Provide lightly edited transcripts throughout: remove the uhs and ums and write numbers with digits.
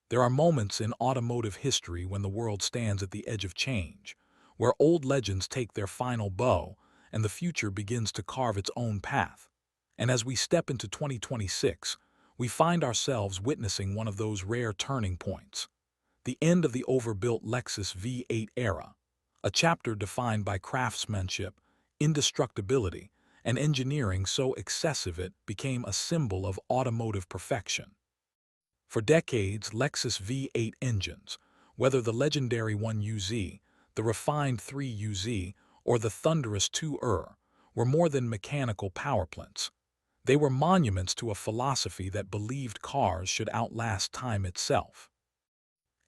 There are moments in automotive history when the world stands at the edge of change, where old legends take their final bow and the future begins to carve its own path. And as we step into 2026, we find ourselves witnessing one of those rare turning points, the end of the overbuilt Lexus V8 era, a chapter defined by craftsmanship, indestructibility, and engineering so excessive it became a symbol of automotive perfection. For decades, Lexus V8 engines, whether the legendary 1UZ, the refined 3UZ, or the thunderous 2 were more than mechanical power plants. They were monuments to a philosophy that believed cars should outlast time itself.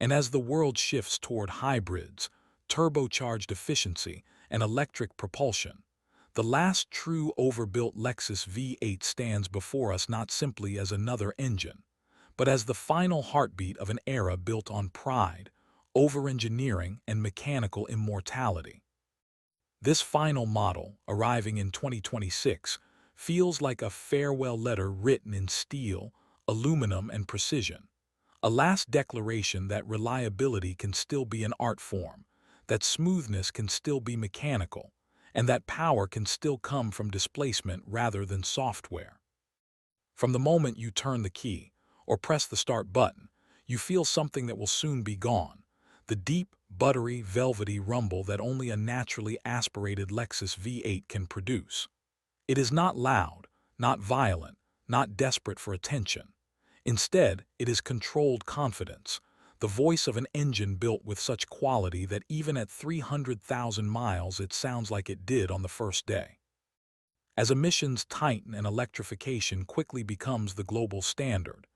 And as the world shifts toward hybrids, turbocharged efficiency, and electric propulsion, the last true overbuilt Lexus V8 stands before us not simply as another engine, but as the final heartbeat of an era built on pride, overengineering, and mechanical immortality. This final model, arriving in 2026, feels like a farewell letter written in steel, aluminum, and precision. A last declaration that reliability can still be an art form, that smoothness can still be mechanical, and that power can still come from displacement rather than software. From the moment you turn the key or press the start button, you feel something that will soon be gone, the deep, buttery, velvety rumble that only a naturally aspirated Lexus V8 can produce. It is not loud, not violent, not desperate for attention. Instead, it is controlled confidence, the voice of an engine built with such quality that even at 300,000 miles it sounds like it did on the first day. As emissions tighten and electrification quickly becomes the global standard,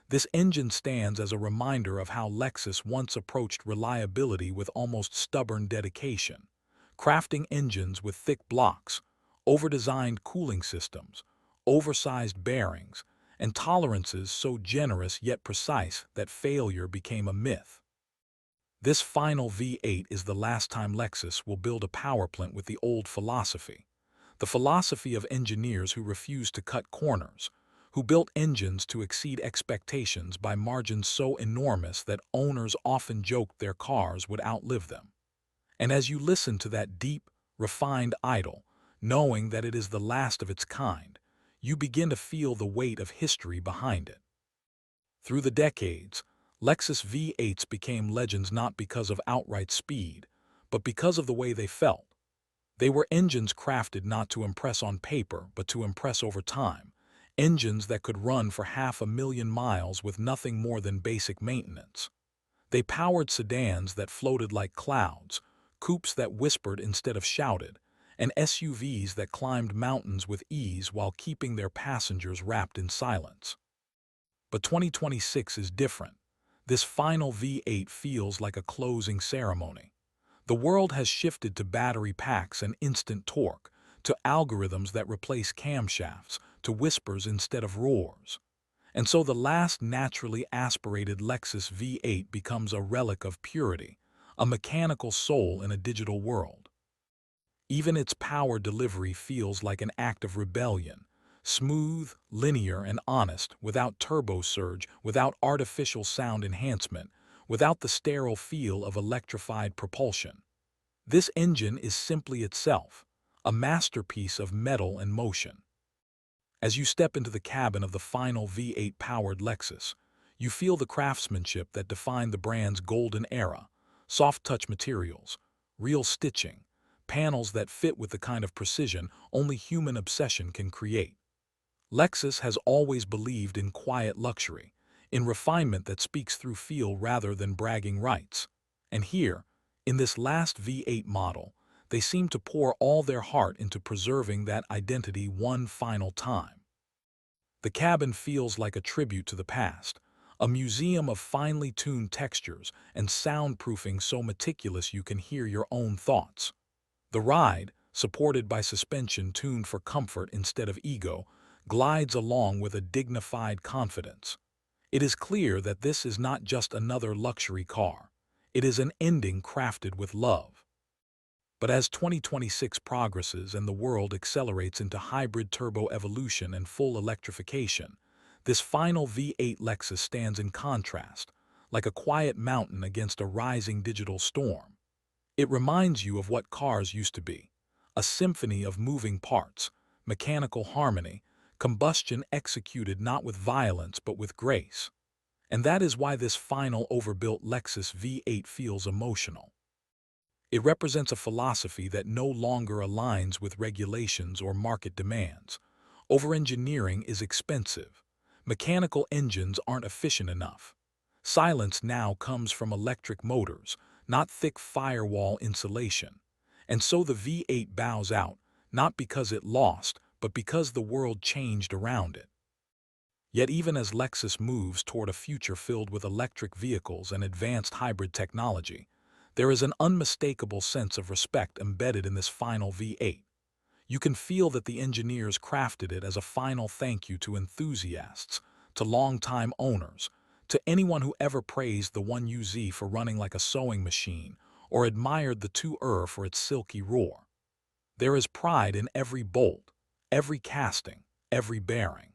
this engine stands as a reminder of how Lexus once approached reliability with almost stubborn dedication, crafting engines with thick blocks, over-designed cooling systems, oversized bearings, and tolerances so generous yet precise that failure became a myth. This final V8 is the last time Lexus will build a power plant with the old philosophy, the philosophy of engineers who refused to cut corners, who built engines to exceed expectations by margins so enormous that owners often joked their cars would outlive them. And as you listen to that deep, refined idol, knowing that it is the last of its kind, you begin to feel the weight of history behind it. Through the decades, Lexus V8s became legends not because of outright speed, but because of the way they felt. They were engines crafted not to impress on paper, but to impress over time. Engines that could run for 500,000 miles with nothing more than basic maintenance. They powered sedans that floated like clouds, coupes that whispered instead of shouted, and SUVs that climbed mountains with ease while keeping their passengers wrapped in silence. But 2026 is different. This final V8 feels like a closing ceremony. The world has shifted to battery packs and instant torque, to algorithms that replace camshafts, to whispers instead of roars. And so the last naturally aspirated Lexus V8 becomes a relic of purity, a mechanical soul in a digital world. Even its power delivery feels like an act of rebellion, smooth, linear, and honest, without turbo surge, without artificial sound enhancement, without the sterile feel of electrified propulsion. This engine is simply itself, a masterpiece of metal and motion. As you step into the cabin of the final V8-powered Lexus, you feel the craftsmanship that defined the brand's golden era, soft-touch materials, real stitching, panels that fit with the kind of precision only human obsession can create. Lexus has always believed in quiet luxury, in refinement that speaks through feel rather than bragging rights. And here, in this last V8 model, they seem to pour all their heart into preserving that identity one final time. The cabin feels like a tribute to the past, a museum of finely tuned textures and soundproofing so meticulous you can hear your own thoughts. The ride, supported by suspension tuned for comfort instead of ego, glides along with a dignified confidence. It is clear that this is not just another luxury car. It is an ending crafted with love. But as 2026 progresses and the world accelerates into hybrid turbo evolution and full electrification, this final V8 Lexus stands in contrast, like a quiet mountain against a rising digital storm. It reminds you of what cars used to be, a symphony of moving parts, mechanical harmony, combustion executed not with violence but with grace. And that is why this final overbuilt Lexus V8 feels emotional. It represents a philosophy that no longer aligns with regulations or market demands. Overengineering is expensive. Mechanical engines aren't efficient enough. Silence now comes from electric motors, not thick firewall insulation. And so the V8 bows out, not because it lost, but because the world changed around it. Yet even as Lexus moves toward a future filled with electric vehicles and advanced hybrid technology, there is an unmistakable sense of respect embedded in this final V8. You can feel that the engineers crafted it as a final thank you to enthusiasts, to longtime owners, to anyone who ever praised the 1UZ for running like a sewing machine or admired the 2R for its silky roar. There is pride in every bolt, every casting, every bearing.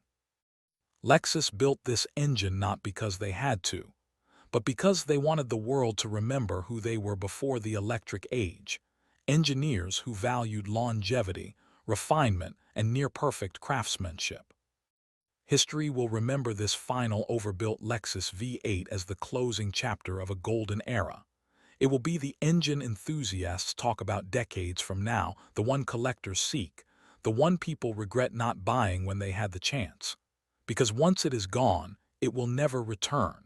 Lexus built this engine not because they had to, but because they wanted the world to remember who they were before the electric age. Engineers who valued longevity, refinement, and near-perfect craftsmanship. History will remember this final overbuilt Lexus V8 as the closing chapter of a golden era. It will be the engine enthusiasts talk about decades from now, the one collectors seek, the one people regret not buying when they had the chance. Because once it is gone, it will never return.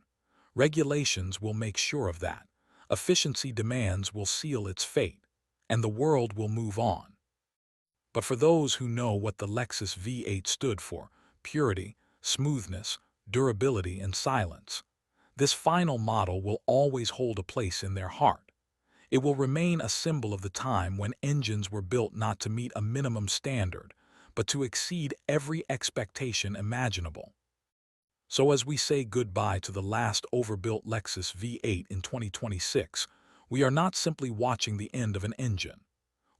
Regulations will make sure of that. Efficiency demands will seal its fate, and the world will move on. But for those who know what the Lexus V8 stood for, purity, smoothness, durability, and silence, this final model will always hold a place in their heart. It will remain a symbol of the time when engines were built not to meet a minimum standard, but to exceed every expectation imaginable. So as we say goodbye to the last overbuilt Lexus V8 in 2026, we are not simply watching the end of an engine.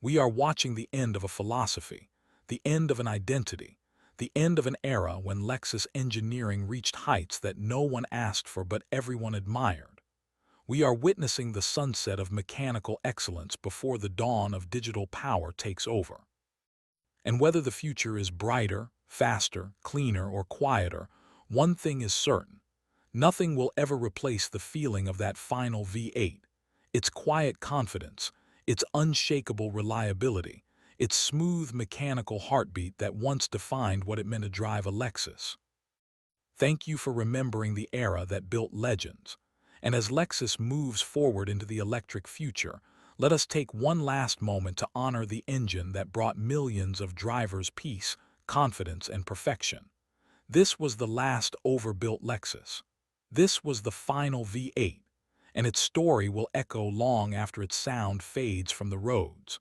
We are watching the end of a philosophy, the end of an identity, the end of an era when Lexus engineering reached heights that no one asked for but everyone admired. We are witnessing the sunset of mechanical excellence before the dawn of digital power takes over. And whether the future is brighter, faster, cleaner, or quieter, one thing is certain. Nothing will ever replace the feeling of that final V8, its quiet confidence, its unshakable reliability, its smooth mechanical heartbeat that once defined what it meant to drive a Lexus. Thank you for remembering the era that built legends. And as Lexus moves forward into the electric future, let us take one last moment to honor the engine that brought millions of drivers peace, confidence, and perfection. This was the last overbuilt Lexus. This was the final V8, and its story will echo long after its sound fades from the roads.